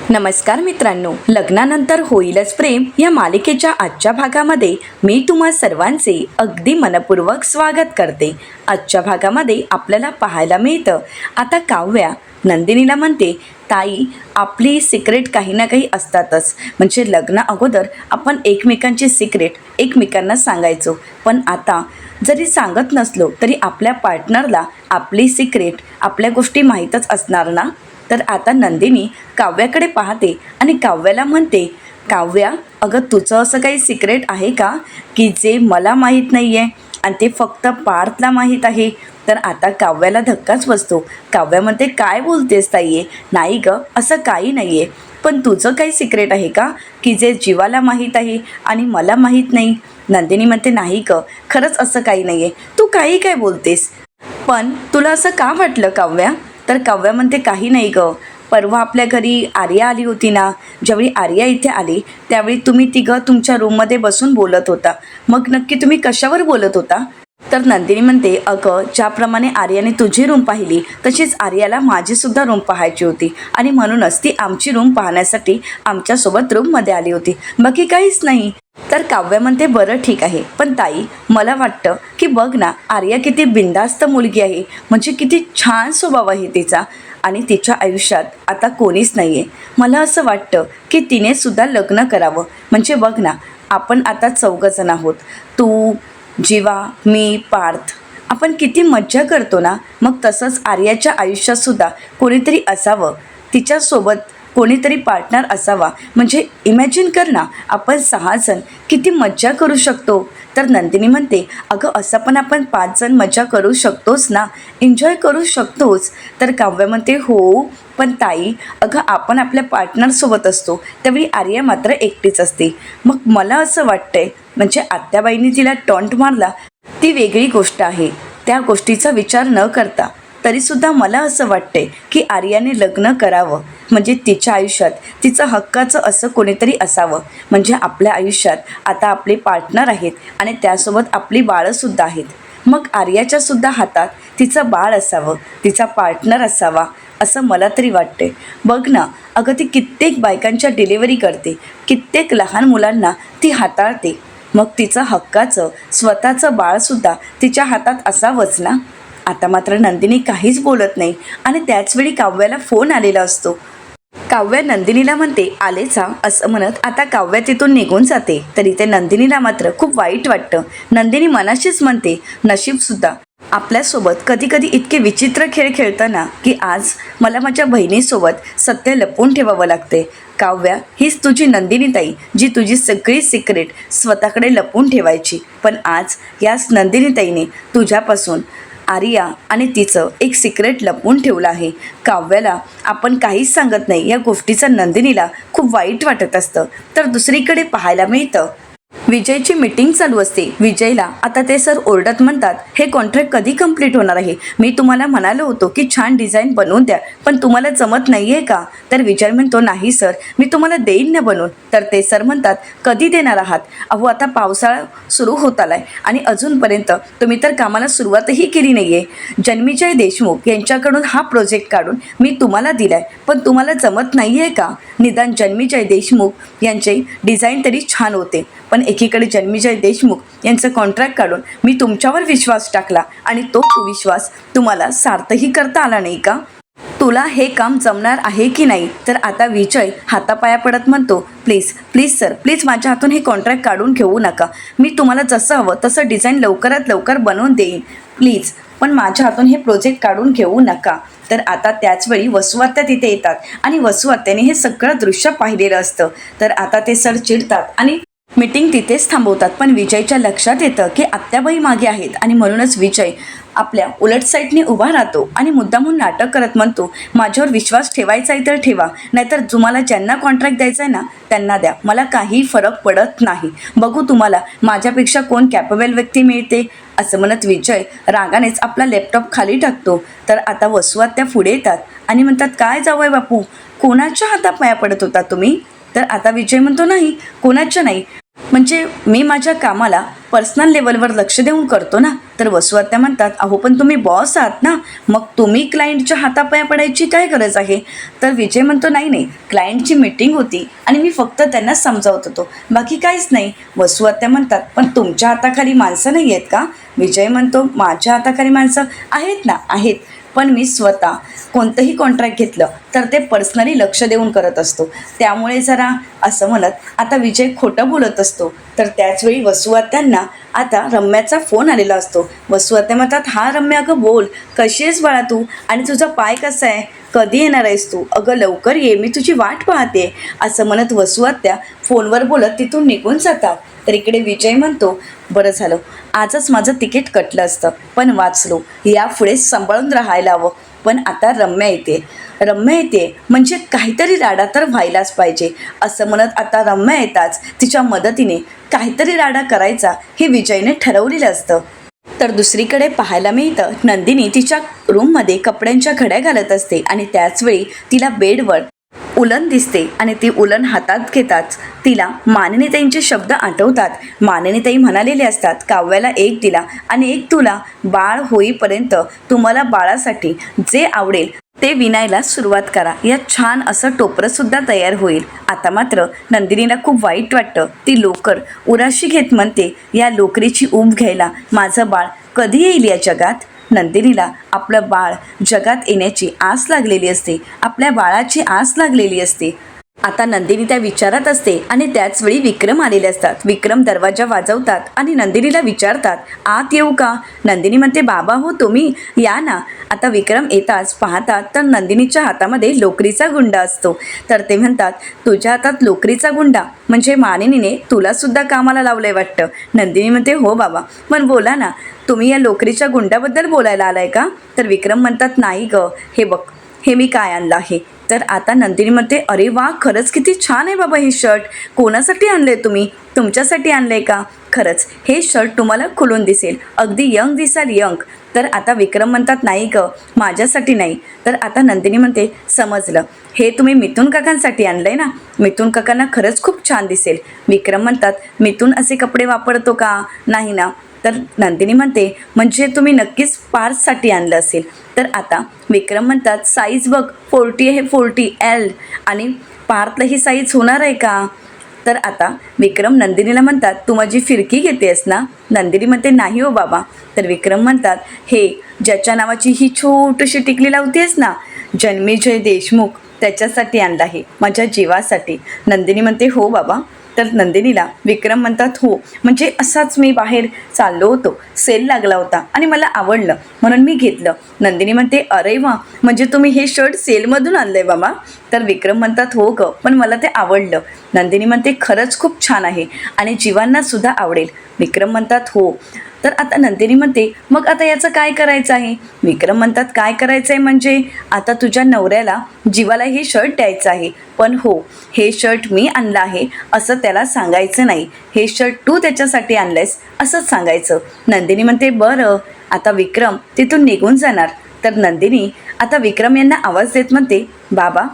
नमस्कार मित्रांनो, लग्नानंतर होईलच प्रेम या मालिकेच्या आजच्या भागामध्ये मी तुम्हा सर्वांचे अगदी मनपूर्वक स्वागत करते। आजच्या भागामध्ये आपल्याला पाहायला मिळतं, आता काव्या नंदिनीला म्हणते, ताई आपली सिक्रेट काही ना काही असतातच, म्हणजे लग्ना अगोदर आपण एकमेकांची सिक्रेट एकमेकांना सांगायचो, पण आता जरी सांगत नसलो तरी आपल्या पार्टनरला आपली सिक्रेट आपल्या गोष्टी माहीतच असणार ना। तर आता नंदिनी काव्याकडे पाहते आणि काव्याला म्हणते, काव्या अगं तुझं असं काही सिक्रेट आहे का की जे मला माहीत नाही आहे आणि ते फक्त पार्थला माहीत आहे। तर आता काव्याला धक्काच बसतो। काव्या म्हणते, काय बोलतेस ताई, नाही गं असं काही नाही आहे, पण तुझं काही सिक्रेट आहे का की जे जीवाला माहीत आहे आणि मला माहीत नाही। नंदिनी म्हणते, नाही गं खरंच असं काही नाही आहे, तू काही काय बोलतेस, पण तुला असं का वाटलं काव्या। तर काव्या म्हणते, काही नाही गं, परवा आपल्या घरी आर्या आली होती ना, ज्यावेळी आर्या इथे आली त्यावेळी तुम्ही तिघं तुमच्या रूममध्ये बसून बोलत होता, मग नक्की तुम्ही कशावर बोलत होता। तर नंदिनी म्हणते, अगं ज्याप्रमाणे आर्याने तुझी रूम पाहिली तशीच आर्याला माझीसुद्धा रूम पाहायची होती आणि म्हणूनच ती आमची रूम पाहण्यासाठी आमच्यासोबत रूममध्ये आली होती, बाकी काहीच नाही। तर काव्य म्हणते, बरं ठीक आहे, पण ताई मला वाटतं की बघ ना, आर्या किती बिनधास्त मुलगी आहे, म्हणजे किती छान स्वभाव आहे तिचा आणि तिच्या आयुष्यात आता कोणीच नाही आहे। मला असं वाटतं की तिने सुद्धा लग्न करावं, म्हणजे बघ ना, आपण आता 4 जण आहोत, तू, जीवा, मी, पार्थ, आपण किती मज्जा करतो ना, मग तसंच आर्याच्या आयुष्यातसुद्धा कोणीतरी असावं, तिच्यासोबत कोणीतरी पार्टनर असावा, म्हणजे इमॅजिन कर ना, आपण 6 जण किती मज्जा करू शकतो। तर नंदिनी म्हणते, अगं असं पण आपण 5 जण मज्जा करू शकतोच ना, एन्जॉय करू शकतोच। तर काव्य म्हणते, हो पण ताई अगं आपण आपल्या पार्टनरसोबत असतो त्यावेळी आर्या मात्र एकटीच असते, मग मला असं वाटतंय, म्हणजे आत्याबाईंनी तिला टॉन्ट मारला ती वेगळी गोष्ट आहे, त्या गोष्टीचा विचार न करता तरीसुद्धा मला असं वाटते की आर्याने लग्न करावं, म्हणजे तिच्या आयुष्यात तिचं हक्काचं असं कोणीतरी असावं, म्हणजे आपल्या आयुष्यात आता आपले पार्टनर आहेत आणि त्यासोबत आपली बाळंसुद्धा आहेत, मग आर्याच्यासुद्धा हातात तिचं बाळ असावं, तिचा पार्टनर असावा, असं मला तरी वाटते। बघ ना, अगं ती कित्येक बायकांच्या डिलिव्हरी करते, कित्येक लहान मुलांना ती हाताळते, मग तिचं हक्काचं स्वतःचं बाळसुद्धा तिच्या हातात असावंच ना। आता मात्र नंदिनी काहीच बोलत नाही आणि त्याचवेळी काव्याला फोन आलेला असतो। काव्या नंदिनीला म्हणते, आलेचा असं म्हणत आता काव्या तिथून निघून जाते, तरी ते नंदिनीला मात्र खूप वाईट वाटतं। नंदिनी मनाशीच म्हणते, नशीबसुद्धा आपल्यासोबत कधी कधी इतके विचित्र खेळ खेळताना की आज मला माझ्या बहिणीसोबत सत्य लपवून ठेवावं लागते। काव्या हीच तुझी नंदिनी ताई, जी तुझी सगळी सिक्रेट स्वतःकडे लपवून ठेवायची, पण आज याच नंदिनी ताईने तुझ्यापासून आर्या आणि तिचं एक सिक्रेट लपवून ठेवलं आहे। काव्याला आपण काहीच सांगत नाही या गोष्टीचं नंदिनीला खूप वाईट वाटत असतं। तर दुसरीकडे पाहायला मिळतं, विजयची मीटिंग चालू असते। विजयला आता ते सर ओरडत म्हणतात, हे कॉन्ट्रॅक्ट कधी कंप्लीट होणार आहे, मी तुम्हाला म्हणालो होतो की छान डिझाईन बनवून द्या, पण तुम्हाला जमत नाही आहे का। तर विजय म्हणतो, नाही सर मी तुम्हाला देईन ना बनवून। तर ते सर म्हणतात, कधी देणार आहात, अहो आता पावसाळा सुरू होत आलाय आणि अजूनपर्यंत तुम्ही तर कामाला सुरुवातही केली नाही आहे। जन्मेजय देशमुख यांच्याकडून हा प्रोजेक्ट काढून मी तुम्हाला दिलाय, पण तुम्हाला जमत नाही आहे का। निदान जन्मेजय देशमुख यांचे डिझाईन तरी छान होते, पण एकीकडे जन्मेजय देशमुख यांचं कॉन्ट्रॅक्ट काढून मी तुमच्यावर विश्वास टाकला आणि तो विश्वास तुम्हाला सार्थही करता आला नाही का, तुला हे काम जमणार आहे की नाही। तर आता विजय हातापाया पडत म्हणतो, प्लीज प्लीज सर, प्लीज माझ्या हातून हे कॉन्ट्रॅक्ट काढून घेऊ नका, मी तुम्हाला जसं हवं तसं डिझाईन लवकरात लवकर बनवून देईन, प्लीज, पण माझ्या हातून हे प्रोजेक्ट काढून घेऊ नका। तर आता त्याचवेळी वसुआत्या तिथे येतात आणि वसुआत्याने हे सगळं दृश्य पाहिलेलं असतं। तर आता ते सर चिडतात आणि मीटिंग तिथेच थांबवतात, पण विजयच्या लक्षात येतं की आत्याबाई मागे आहेत आणि म्हणूनच विजय आपल्या उलट साईडने उभा राहतो आणि मुद्दामून नाटक करत म्हणतो, माझ्यावर विश्वास ठेवायचा आहे तर ठेवा, नाहीतर तुम्हाला ज्यांना कॉन्ट्रॅक्ट द्यायचा आहे ना त्यांना द्या, मला काही फरक पडत नाही, बघू तुम्हाला माझ्यापेक्षा कोण कॅपेबल व्यक्ती मिळते। असं म्हणत विजय रागानेच आपला लॅपटॉप खाली टाकतो। तर आता वसुआत्या पुढे येतात आणि म्हणतात, काय जावई बापू, कोणाच्या हातापाया पडत होता तुम्ही। तर आता विजय म्हणतो, नाही कोणाच्या नाही, म्हणजे मी माझ्या कामाला पर्सनल लेवलवर लक्ष देऊन करतो ना. तर वसुआत्या म्हणतात, अहो पण तुम्ही बॉस आहात ना, मग तुम्ही क्लायंटच्या हातापाया पडायची काय गरज आहे. तर विजय म्हणतो, नाही नाही, क्लायंटची मीटिंग होती आणि मी फक्त त्यांना समजावत होतो, बाकी काहीच नाही. वसुआत्या म्हणतात, पण तुमच्या हाताखाली माणसं नाही आहेत का. विजय म्हणतो, माझ्या हाताखाली माणसं आहेत ना, आहेत, पण मी स्वतः कोणतंही कॉन्ट्रॅक्ट घेतलं तर ते पर्सनली लक्ष देऊन करत असतो, त्यामुळे जरा असं म्हणत आता विजय खोटं बोलत असतो. तर त्याचवेळी वसुआत्यांना आता रम्याचा फोन आलेला असतो. वसुआत्या म्हणतात, हा रम्या, अगं बोल, कशी आहेस बाळा तू, आणि तुझा पाय कसा आहे, कधी येणार आहेस तू, अगं लवकर ये, मी तुझी वाट पाहते. असं म्हणत वसुआत्या फोनवर बोलत तिथून निघून जातात. तर इकडे विजय म्हणतो, बरं झालं, आजच माझं तिकीट कटलं असतं, पण वाचलो, यापुढे सांभाळून राहायला हवं. पण आता रम्या येते म्हणजे काहीतरी राडा तर व्हायलाच पाहिजे. असं म्हणत आता रम्या येताच तिच्या मदतीने काहीतरी राडा करायचा हे विजयने ठरवलेलं असतं. तर दुसरीकडे पाहायला मिळतं, नंदिनी तिच्या रूममध्ये कपड्यांच्या घड्या घालत असते आणि त्याचवेळी तिला बेडवर उलन दिसते आणि ती उलन हातात घेताच तिला मानिनीताईंचे शब्द आठवतात. मानिनीताई म्हणालेले असतात, काव्याला एक दिला आणि एक तुला, बाळ होईपर्यंत तुम्हाला बाळासाठी जे आवडेल ते विणायला सुरुवात करा, यात छान असं टोपरंसुद्धा तयार होईल. आता मात्र नंदिनीला खूप वाईट वाटतं. ती लोकर उराशी घेत म्हणते, या लोकरीची ऊब घ्यायला माझं बाळ कधी येईल या जगात. नंदिनीला आपलं बाळ जगात येण्याची आस लागलेली असते, आपल्या बाळाची आस लागलेली असते. आता नंदिनी त्या विचारात असते आणि त्याचवेळी विक्रम आलेले असतात. विक्रम दरवाजा वाजवतात आणि नंदिनीला विचारतात, आत येऊ का. नंदिनी म्हणते, बाबा हो तुम्ही या ना. आता विक्रम येताच पाहतात तर नंदिनीच्या हातामध्ये लोकरीचा गुंडा असतो. तर ते म्हणतात, तुझ्या हातात लोकरीचा गुंडा म्हणजे मानिनीने तुलासुद्धा कामाला लावलंय वाटतं. नंदिनी म्हणते, हो बाबा, पण बोला ना, तुम्ही या लोकरीच्या गुंडाबद्दल बोलायला आलाय का. तर विक्रम म्हणतात, नाही ग, हे बघ, हे मी काय आणलं आहे. तर आता नंदिनी म्हणते, अरे वा, खरंच किती छान आहे बाबा हे शर्ट, कोणासाठी आणलं आहे तुम्ही, तुमच्यासाठी आणलं आहे का. खरंच हे शर्ट तुम्हाला खुलून दिसेल, अगदी यंग दिसाल, यंग. तर आता विक्रम म्हणतात, नाही ग, माझ्यासाठी नाही. तर आता नंदिनी म्हणते, समजलं, हे तुम्ही मिथून काकांसाठी आणलं आहे ना, मिथून काकांना खरंच खूप छान दिसेल. विक्रम म्हणतात, मिथून असे कपडे वापरतो का, नाही ना. तर नंदिनी म्हणते, म्हणजे तुम्ही नक्कीच पार्थसाठी आणलं असेल. तर आता विक्रम म्हणतात, साईज बघ, 40 आहे, 40L, आणि पार्थला ही साईज होणार आहे का. तर आता विक्रम नंदिनीला म्हणतात, तू माझी फिरकी घेतेस ना. नंदिनी म्हणते, नाही हो बाबा. तर विक्रम म्हणतात, हे ज्याच्या नावाची ही छोटीशी टिकली लावतेस ना, जन्मेजय देशमुख, त्याच्यासाठी आणलं आहे, माझ्या जीवासाठी. नंदिनी म्हणते, हो बाबा. तर नंदिनीला विक्रम म्हणतात, हो, म्हणजे असाच मी बाहेर चाललो होतो, सेल लागला होता आणि मला आवडलं म्हणून मी घेतलं. नंदिनी म्हणते, अरे वा, म्हणजे तुम्ही हे शर्ट सेलमधून आणलं आहे बाबा. तर विक्रम म्हणतात, हो ग, पण मला ते आवडलं. नंदिनी म्हणते, खरंच खूप छान आहे आणि जीवांनासुद्धा आवडेल. विक्रम म्हणतात, हो. तर आता नंदिनी म्हणते, मग आता याचं काय करायचं आहे. विक्रम म्हणतात, काय करायचं आहे म्हणजे आता तुझ्या नवऱ्याला जीवाला हे शर्ट द्यायचं आहे, पण हो, हे शर्ट मी आणलं आहे असं त्याला सांगायचं नाही, हे शर्ट तू त्याच्यासाठी आणलंयस असंच सांगायचं. नंदिनी म्हणते, बरं. आता विक्रम तिथून निघून जाणार. तर नंदिनी आता विक्रम यांना आवाज देत म्हणते, बाबा,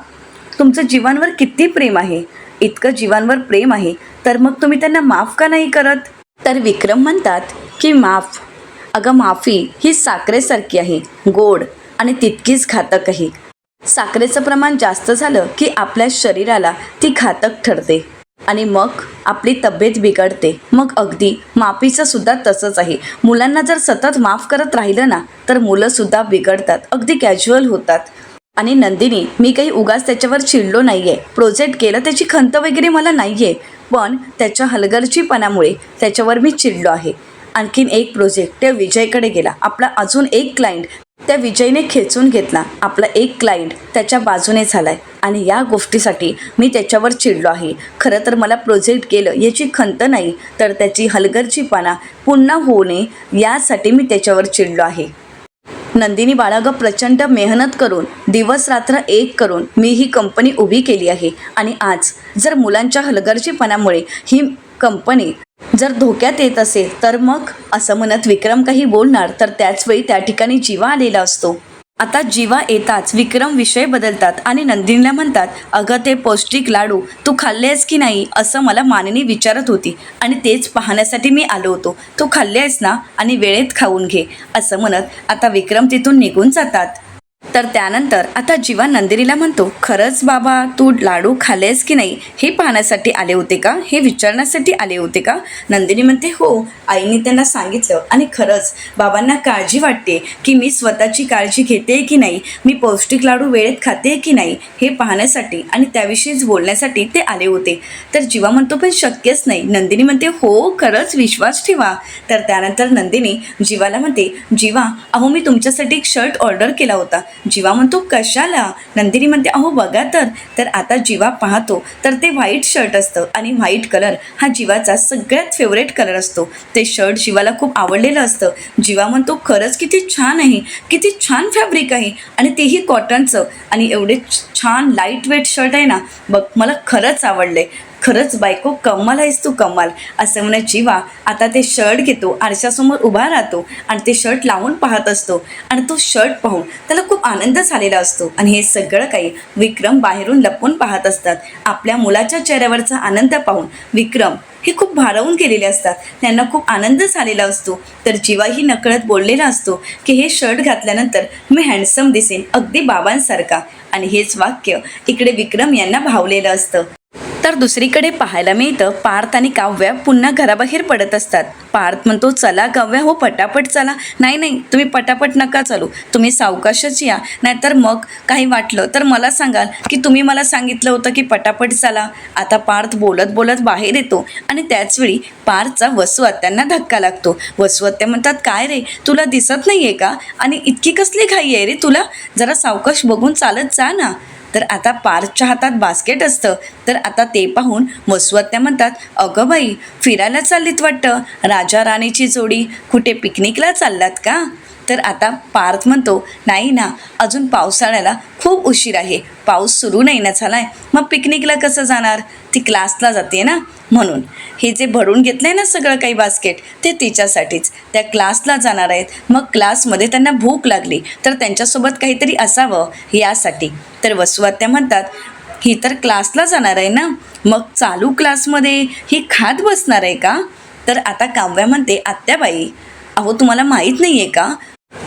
तुमचं जीवांवर किती प्रेम आहे, इतकं जीवांवर प्रेम आहे, तर मग तुम्ही त्यांना माफ का नाही करत. तर विक्रम म्हणतात की माफ, अगं माफी ही साखरेसारखी आहे, गोड आणि तितकीच घातक आहे. साखरेचं प्रमाण जास्त झालं की आपल्या शरीराला ती घातक ठरते आणि मग आपली तब्येत बिघडते. मग अगदी माफीचं सुद्धा तसंच आहे. मुलांना जर सतत माफ करत राहिलं ना तर मुलंसुद्धा बिघडतात, अगदी कॅज्युअल होतात. आणि नंदिनी, मी काही उगाच त्याच्यावर चिडलो नाही आहे, प्रोजेक्ट केलं, त्याची खंत वगैरे मला नाही आहे, पण त्याच्या हलगर्जीपणामुळे त्याच्यावर मी चिडलो आहे. आणखीन एक प्रोजेक्ट त्या विजयकडे गेला, आपला अजून एक क्लायंट त्या विजयने खेचून घेतला, आपला एक क्लायंट त्याच्या बाजूने झाला आहे आणि या गोष्टीसाठी मी त्याच्यावर चिडलो आहे. खरं तर मला प्रोजेक्ट केलं याची खंत नाही, तर त्याची हलगर्जीपणा पुन्हा होऊ नये यासाठी मी त्याच्यावर चिडलो आहे. नंदिनी बाळागं, प्रचंड मेहनत करून, दिवस रात्र एक करून मी ही कंपनी उभी केली आहे आणि आज जर मुलांच्या हलगर्जीपणामुळे ही कंपनी जर धोक्यात येत असेल तर मग, असं म्हणत विक्रम काही बोलणार तर त्याचवेळी त्या ठिकाणी जीवा आलेला असतो. आता जीवा येताच विक्रम विषय बदलतात आणि नंदिनीला म्हणतात, अगं ते पौष्टिक लाडू तू खाल्लेस की नाही असं मला मानिनी विचारत होती आणि तेच पाहण्यासाठी मी आलो होतो. तू खाल्ले आहेस ना आणि वेळेत खाऊन घे असं म्हणत आता विक्रम तिथून निघून जातात. तर त्यानंतर आता जीवा नंदिनीला म्हणतो, खरंच बाबा तू लाडू खाल्लेस की नाही हे पाहण्यासाठी आले होते का, हे विचारण्यासाठी आले होते का. नंदिनी म्हणते, हो आईने त्यांना सांगितलं आणि खरंच बाबांना काळजी वाटते की मी स्वतःची काळजी घेते की नाही, मी पौष्टिक लाडू वेळेत खाते की नाही हे पाहण्यासाठी आणि त्याविषयीच बोलण्यासाठी ते आले होते. तर जीवा म्हणतो, पण शक्यच नाही. नंदिनी म्हणते, हो खरंच विश्वास ठेवा. तर त्यानंतर नंदिनी जीवाला म्हणते, जीवा अहो मी तुमच्यासाठी एक शर्ट ऑर्डर केला होता. जीवा म्हणतो, कशाला. नंदिनी म्हणते, अहो बघा तर आता जीवा पाहतो तर ते व्हाईट शर्ट असतं आणि व्हाईट कलर हा जीवाचा सगळ्यात फेवरेट कलर असतो. ते शर्ट जीवाला खूप आवडलेलं असतं. जीवा म्हणतो, खरंच किती छान आहे, किती छान फॅब्रिक आहे आणि तेही कॉटनचं आणि एवढे छान लाईट वेट शर्ट आहे ना, बघ मला खरंच आवडले. खरंच बायको कमाल आहेस तू, कमाल असं म्हणत जीवा आता ते शर्ट घेतो, आरशासमोर उभा राहतो आणि ते शर्ट लावून पाहत असतो आणि तो शर्ट पाहून त्याला खूप आनंद झालेला असतो. आणि हे सगळं काही विक्रम बाहेरून लपून पाहत असतात. आपल्या मुलाच्या चेहऱ्यावरचा आनंद पाहून विक्रम हे खूप भारावून गेलेले असतात. त्यांना खूप आनंद झालेला असतो. तर जीवाही नकळत बोललेला असतो की हे शर्ट घातल्यानंतर मी हँडसम दिसेन, अगदी बाबांसारखा. आणि हेच वाक्य इकडे विक्रम यांना भावलेलं असतं. तर दुसरीकडे पाहायला मिळतं, पार्थ आणि काव्या पुन्हा घराबाहेर पडत असतात. पार्थ म्हणतो, चला काव्या हो पटापट चला. नाही तुम्ही पटापट नका चालू, तुम्ही सावकाशच या, नाहीतर मग काही वाटलं तर मला सांगाल की तुम्ही मला सांगितलं होतं की पटापट चला. आता पार्थ बोलत बोलत बाहेर येतो आणि त्याचवेळी पार्थचा वसू आत्यांना धक्का लागतो. वसू आत्या म्हणतात, काय रे तुला दिसत नाही आहे का आणि इतकी कसली घाई आहे रे तुला, जरा सावकाश बघून चालत जा ना. तर आता पार्थच्या हातात बास्केट असतं. तर आता ते पाहून वसू आत्या म्हणतात, अगं बाई फिरायला चाललीत वाटतं, राजा राणीची जोडी, कुठे पिकनिकला चाललात का. तर आता पार्थ म्हणतो, नाही ना अजून पावसाळ्याला खूप उशीर आहे, पाऊस सुरू नाही ना झालाय, मग पिकनिकला कसं जाणार, ती क्लासला जाते ना म्हणून. हे जे भरून घेतलं आहे ना सगळं काही बास्केट ते तिच्यासाठीच, त्या क्लासला जाणार आहेत, मग क्लासमध्ये त्यांना भूक लागली तर त्यांच्यासोबत काहीतरी असावं यासाठी. तर वसू आत्या म्हणतात, ही तर क्लासला जाणार आहे ना, मग चालू क्लासमध्ये ही खात बसणार आहे का. तर आता काव्या म्हणते, आत्याबाई अहो तुम्हाला माहीत नाही आहे का,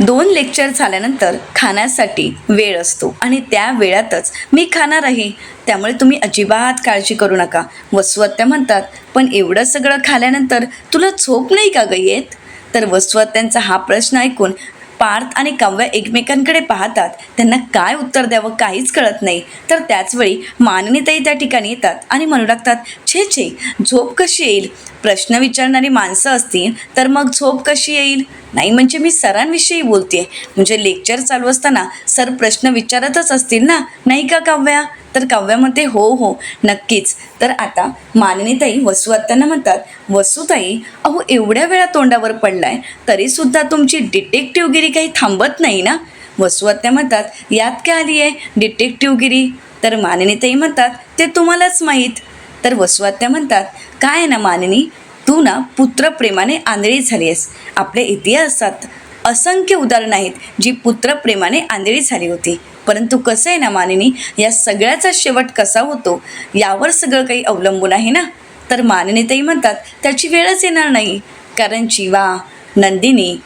2 लेक्चर झाल्यानंतर खाण्यासाठी वेळ असतो आणि त्या वेळातच मी खाणार आहे, त्यामुळे तुम्ही अजिबात काळजी करू नका. वसू आत्या म्हणतात, पण एवढं सगळं खाल्ल्यानंतर तुला झोप नाही का ग येत. तर वसू आत्यांचा हा प्रश्न ऐकून पार्थ आणि काव्या एकमेकांकडे पाहतात. त्यांना काय उत्तर द्यावं काहीच कळत नाही. तर त्याचवेळी मानिनीताई त्या ठिकाणी येतात आणि म्हणू लागतात, छे झोप कशी येईल, प्रश्न विचारणारी माणसं असतील तर मग झोप कशी येईल. नाही म्हणजे मी सरांविषयी बोलते, म्हणजे लेक्चर चालू असताना सर प्रश्न विचारतच असतील ना, नाही का काव्या. तर काव्या म्हणते, हो नक्कीच. तर आता मानिनीताई वसू आत्यांना म्हणतात, वसूताई अहो एवढ्या वेळा तोंडावर पडलाय तरीसुद्धा तुमची डिटेक्टिव्हगिरी काही थांबत नाही ना. वसू आत्या म्हणतात, यात काय आली आहे डिटेक्टिव्हगिरी. तर मानिनीताई म्हणतात, ते तुम्हालाच माहीत. तर वसू आत्या म्हणतात, काय ना मानिनी, तू ना पुत्रप्रेमाने आंधळी झाली आहेस. आपल्या इतिहासात असंख्य उदाहरणं आहेत जी पुत्रप्रेमाने आंधळी झाली होती. परंतु कसं आहे ना मानिनी, या सगळ्याचा शेवट कसा होतो यावर सगळं काही अवलंबून आहे ना. तर मानिनीताई म्हणतात, त्याची वेळच येणार नाही, कारण जीवा, नंदिनी,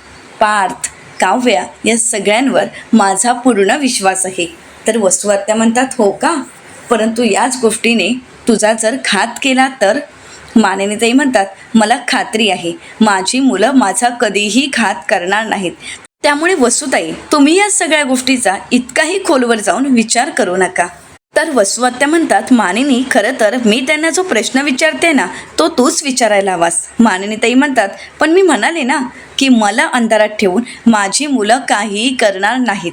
पार्थ, काव्या या सगळ्यांवर माझा पूर्ण विश्वास आहे. तर वसू आत्या म्हणतात, हो का, परंतु याच गोष्टीने तुझा जर घात केला तर. मानिनीताई म्हणतात, मला खात्री आहे माझी मुलं माझा कधीही घात करणार नाहीत, त्यामुळे वसूताई तुम्ही या सगळ्या गोष्टीचा इतकाही खोलवर जाऊन विचार करू नका. तर वसू आत्या म्हणतात, मानिनी खरं तर मी त्यांना जो प्रश्न विचारते ना तो तूच विचारायला हवास. मानिनीताई म्हणतात, पण मी म्हणाले ना की मला अंधारात ठेवून माझी मुलं काहीही करणार नाहीत.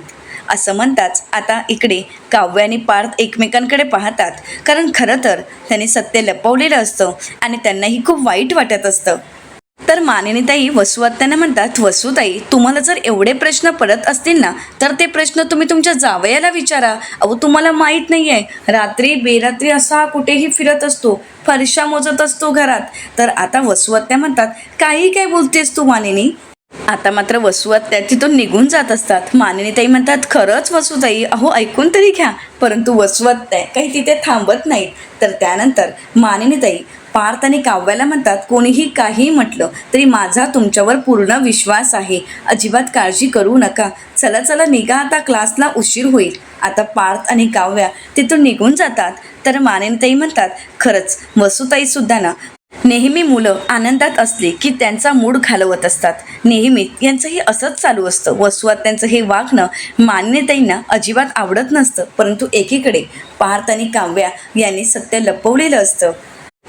असं म्हणताच आता इकडे काव्य आणि पार्थ एकमेकांकडे पाहतात, कारण खरं तर त्यांनी सत्य लपवलेलं असतं आणि त्यांनाही खूप वाईट वाटत असतं. तर मानिनीताई वसू आत्यांना म्हणतात, वसूताई तुम्हाला जर एवढे प्रश्न पडत असतील ना तर ते प्रश्न तुम्ही तुमच्या जावयाला विचारा. अहो तुम्हाला माहीत नाही आहे, रात्री बेरात्री असा कुठेही फिरत असतो, फरशा मोजत असतो घरात. तर आता वसू आत्या म्हणतात, काही काय बोलतेस तू मानिनी, आता मात्र वसुआत्या तिथून निघून जात असतात. मानिनीताई म्हणतात, खरंच वसुताई, अहो ऐकून तरी घ्या. परंतु वसुआत्या काही तिथे थांबत नाहीत. तर त्यानंतर मानिनीताई पार्थ आणि काव्याला म्हणतात, कोणीही काही म्हटलं तरी माझा तुमच्यावर पूर्ण विश्वास आहे, अजिबात काळजी करू नका. चला चला निघा, आता क्लासला उशीर होईल. आता पार्थ आणि काव्या तिथून निघून जातात. तर मानिनीताई म्हणतात, खरंच वसुताई सुद्धा ना नेहमी मुलं आनंदात असली की त्यांचा मूड घालवत असतात. नेहमी यांचंही असंच चालू असतं. वसुआत्यांचं हे वागणं मानिनीताईंना अजिबात आवडत नसतं. परंतु एकीकडे पार्थ आणि काव्या यांनी सत्य लपवलेलं असतं.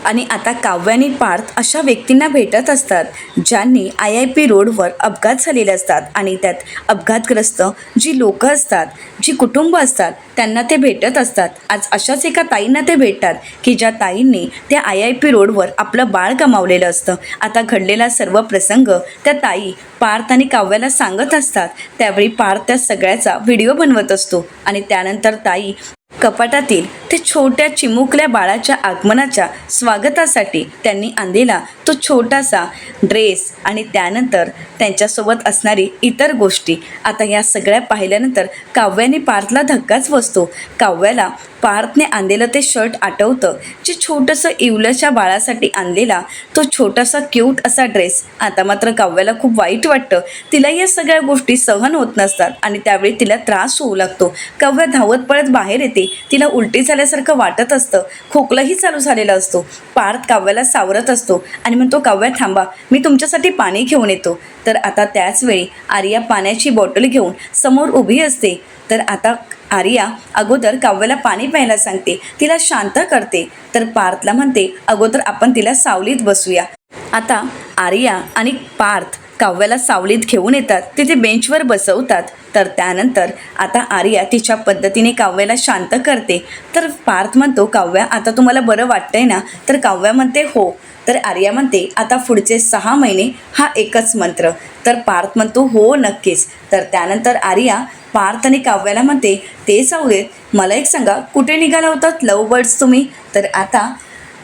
आणि आता काव्य आणि पार्थ अशा व्यक्तींना भेटत असतात ज्यांनी IIP रोडवर अपघात झालेले असतात. आणि त्यात अपघातग्रस्त जी लोकं असतात, जी कुटुंब असतात, त्यांना ते भेटत असतात. आज अशाच एका ताईंना ते भेटतात की ज्या ताईंनी त्या IIP रोडवर आपलं बाळ गमावलेलं असतं. आता घडलेला सर्व प्रसंग त्या ताई पार्थ आणि काव्याला सांगत असतात. त्यावेळी पार्थ त्या सगळ्याचा व्हिडिओ बनवत असतो. आणि त्यानंतर ताई कपाटातील ते छोट्या चिमुकल्या बाळाच्या आगमनाच्या स्वागतासाठी त्यांनी आणलेला तो छोटासा ड्रेस आणि त्यानंतर त्यांच्यासोबत असणारी इतर गोष्टी, आता या सगळ्या पाहिल्यानंतर काव्याने पार्थला धक्काच बसतो. काव्याला पार्थने आणलेलं ते शर्ट आठवतं, जे छोटंसं इवल्याच्या बाळासाठी आणलेला तो छोटासा क्यूट असा ड्रेस. आता मात्र काव्याला खूप वाईट वाटतं. तिला या सगळ्या गोष्टी सहन होत नसतात आणि त्यावेळी तिला त्रास होऊ लागतो. काव्या धावत पळत बाहेर येते. तिला उलटी झाल्यासारखं वाटत असतं. खोकलाही चालू झालेला असतो. पार्थ काव्याला सावरत असतो आणि म्हणतो, काव्या थांबा, मी तुमच्यासाठी पाणी घेऊन येतो. तर आता त्याच वेळी आर्या पाण्याची बॉटल घेऊन समोर उभी असते. तर आता आर्या अगोदर काव्याला पाणी प्यायला सांगते, तिला शांत करते. तर पार्थला म्हणते, अगोदर आपण तिला सावलीत बसूया. आता आर्या आणि पार्थ काव्याला सावलीत घेऊन येतात. तिथे बेंचवर बसवतात. तर त्यानंतर आता आर्या तिच्या पद्धतीने काव्याला शांत करते. तर पार्थ म्हणतो, काव्या आता तुम्हाला बरं वाटतंय ना? तर काव्या म्हणते, हो. तर आर्या म्हणते, आता पुढचे 6 महिने हा एकच मंत्र. तर पार्थ म्हणतो, हो नक्कीच. तर त्यानंतर आर्या पार्थ आणि काव्याला म्हणते, ते जाऊ देत, मला एक सांगा, कुठे निघाला होतात लव बर्ड्स तुम्ही? तर आता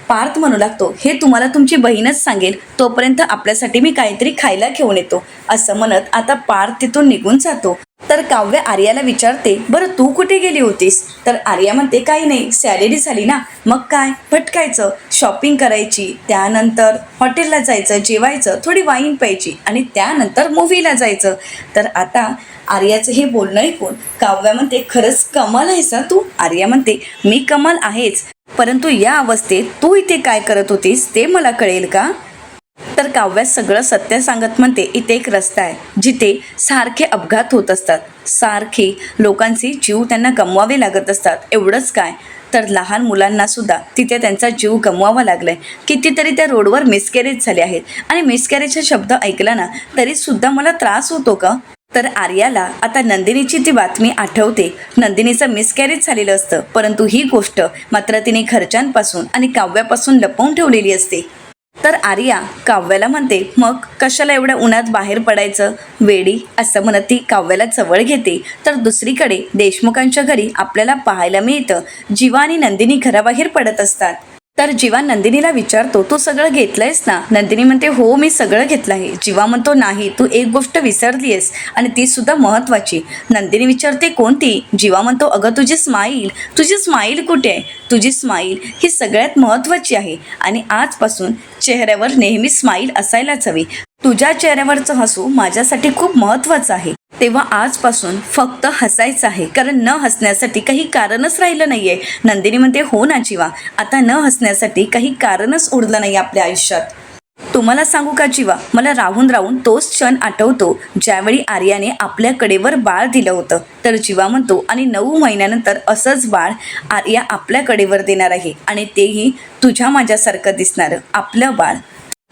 पार्थ म्हणू लागतो, हे तुम्हाला तुमची बहीणच सांगेल, तोपर्यंत आपल्यासाठी मी काहीतरी खायला घेऊन येतो. असं म्हणत आता पार्थ तिथून निघून जातो. तर काव्य आर्याला विचारते, बरं तू कुठे गेली होतीस? तर आर्या म्हणते, काही नाही, सॅलरी झाली ना, मग काय भटकायचं, शॉपिंग करायची, त्यानंतर हॉटेलला जायचं, जेवायचं, थोडी वाईन प्यायची आणि त्यानंतर मूव्हीला जायचं. तर आता आर्याचं हे बोलणं ऐकून काव्या म्हणते, खरंच कमाल आहेस तू. आर्या म्हणते, मी कमाल आहेच, परंतु या अवस्थेत तू इथे काय करत होतीस ते मला कळेल का? तर काव्या सगळं सत्य सांगत म्हणते, इथे एक रस्ता आहे जिथे सारखे अपघात होत असतात, सारखे लोकांचे जीव त्यांना गमवावे लागत असतात. एवढंच काय, तर लहान मुलांना सुद्धा तिथे त्यांचा जीव गमवावा लागलाय. कितीतरी त्या रोडवर मिसकॅरेज झाले आहेत आणि मिसकॅरेजचा शब्द ऐकला ना तरी सुद्धा मला त्रास होतो का? तर आर्याला आता नंदिनीची ती बातमी आठवते. नंदिनीचं मिसकॅरेज झालेलं असतं, परंतु ही गोष्ट मात्र तिने घरच्यांपासून आणि काव्यापासून लपवून ठेवलेली असते. तर आर्या काव्याला म्हणते, मग कशाला एवढ्या उन्हात बाहेर पडायचं वेडी, असं म्हणत ती काव्याला जवळ घेते. तर दुसरीकडे देशमुखांच्या घरी आपल्याला पाहायला मिळतं, जीवा आणि नंदिनी घराबाहेर पडत असतात. तर जीवा नंदिनीला विचारतो, तू सगळं घेतलंयस ना? नंदिनी म्हणते, हो मी सगळं घेतलं आहे. जीवा म्हणतो, नाही, तू एक गोष्ट विसरली आहेस आणि ती सुद्धा महत्त्वाची. नंदिनी विचारते, कोणती? जीवा म्हणतो, अगं तुझी स्माईल कुठे आहे? तुझी स्माईल ही सगळ्यात महत्त्वाची आहे आणि आजपासून चेहऱ्यावर नेहमी स्माईल असायलाच हवी. तुझ्या चेहऱ्यावरचं हसू माझ्यासाठी खूप महत्त्वाचं आहे. तेव्हा आजपासून फक्त हसायचं आहे, कारण न हसण्यासाठी काही कारणच राहिलं नाही आहे. नंदिनी म्हणते, हो ना जीवा, आता न हसण्यासाठी काही कारणच उरलं नाही आपल्या आयुष्यात. तुम्हाला सांगू का जीवा, मला राहून राहून तोच क्षण आठवतो ज्यावेळी आर्याने आपल्या कडेवर बाळ दिलं होतं. तर जीवा म्हणतो, आणि 9 महिन्यानंतर असंच बाळ आर्या आपल्या कडेवर देणार आहे आणि तेही तुझ्या माझ्यासारखं दिसणारं आपलं बाळ.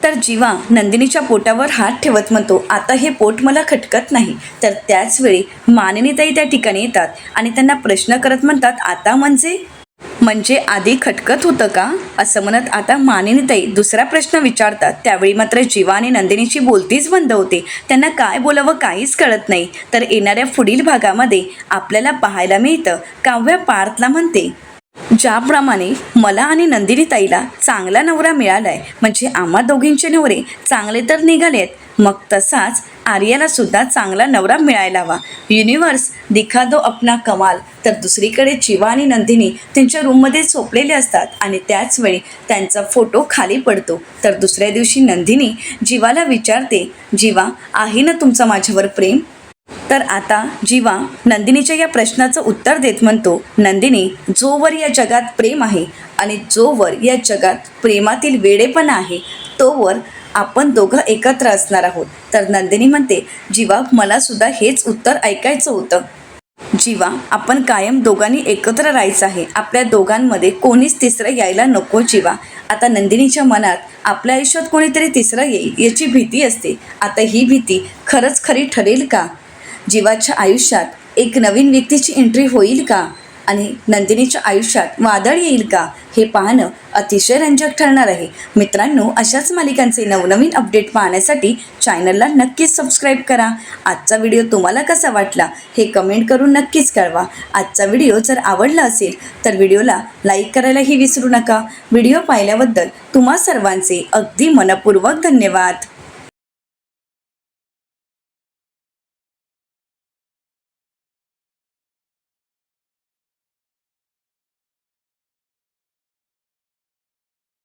तर जीवा नंदिनीच्या पोटावर हात ठेवत म्हणतो, आता हे पोट मला खटकत नाही. तर त्याच वेळी मानिनीताई त्या ठिकाणी येतात आणि त्यांना प्रश्न करत म्हणतात, आता म्हणजे आधी खटकत होतं का? असं म्हणत आता मानिनीताई दुसरा प्रश्न विचारतात. त्यावेळी मात्र जीवा आणि नंदिनीची बोलतीच बंद होते. त्यांना काय बोलावं काहीच कळत नाही. तर येणाऱ्या पुढील भागामध्ये आपल्याला पाहायला मिळतं, काव्या पार्थला म्हणते, ज्याप्रमाणे मला आणि नंदिनीताईला चांगला नवरा मिळालाय, म्हणजे आम्हा दोघींचे नवरे चांगले तर निघालेत, मग तसाच आर्याला सुद्धा चांगला नवरा मिळायला हवा. युनिव्हर्स दिखा दो अपना कमाल. तर दुसरीकडे जीवा आणि नंदिनी त्यांच्या रूममध्ये झोपलेले असतात आणि त्याच वेळी त्यांचा फोटो खाली पडतो. तर दुसऱ्या दिवशी नंदिनी जीवाला विचारते, जीवा आहे ना तुमचं माझ्यावर प्रेम? तर आता जीवा नंदिनीच्या या प्रश्नाचं उत्तर देत म्हणतो, नंदिनी, जोवर या जगात प्रेम आहे आणि जोवर या जगात प्रेमातील वेडेपणा आहे तोवर आपण दोघं एकत्र असणार आहोत. तर नंदिनी म्हणते, जीवा मला सुद्धा हेच उत्तर ऐकायचं होतं. जीवा, आपण कायम दोघांनी एकत्र राहायचं आहे. आपल्या दोघांमध्ये कोणीच तिसरं यायला नको. जीवा, आता नंदिनीच्या मनात आपल्या आयुष्यात कोणीतरी तिसरं येईल याची भीती असते. आता ही भीती खरंच खरी ठरेल का? जीवाच्या आयुष्यात एक नवीन व्यक्तीची एंट्री होईल का? आणि नंदिनीच्या आयुष्यात वादळ येईल का? हे पाहणं अतिशय रंजक ठरणार आहे. मित्रांनो, अशाच मालिकांचे नवनवीन अपडेट पाहण्यासाठी चॅनलला नक्कीच सबस्क्राईब करा. आजचा व्हिडिओ तुम्हाला कसा वाटला हे कमेंट करून नक्कीच कळवा. आजचा व्हिडिओ जर आवडला असेल तर व्हिडिओला लाईक करायलाही विसरू नका. व्हिडिओ पाहिल्याबद्दल तुम्हा सर्वांचे अगदी मनपूर्वक धन्यवाद.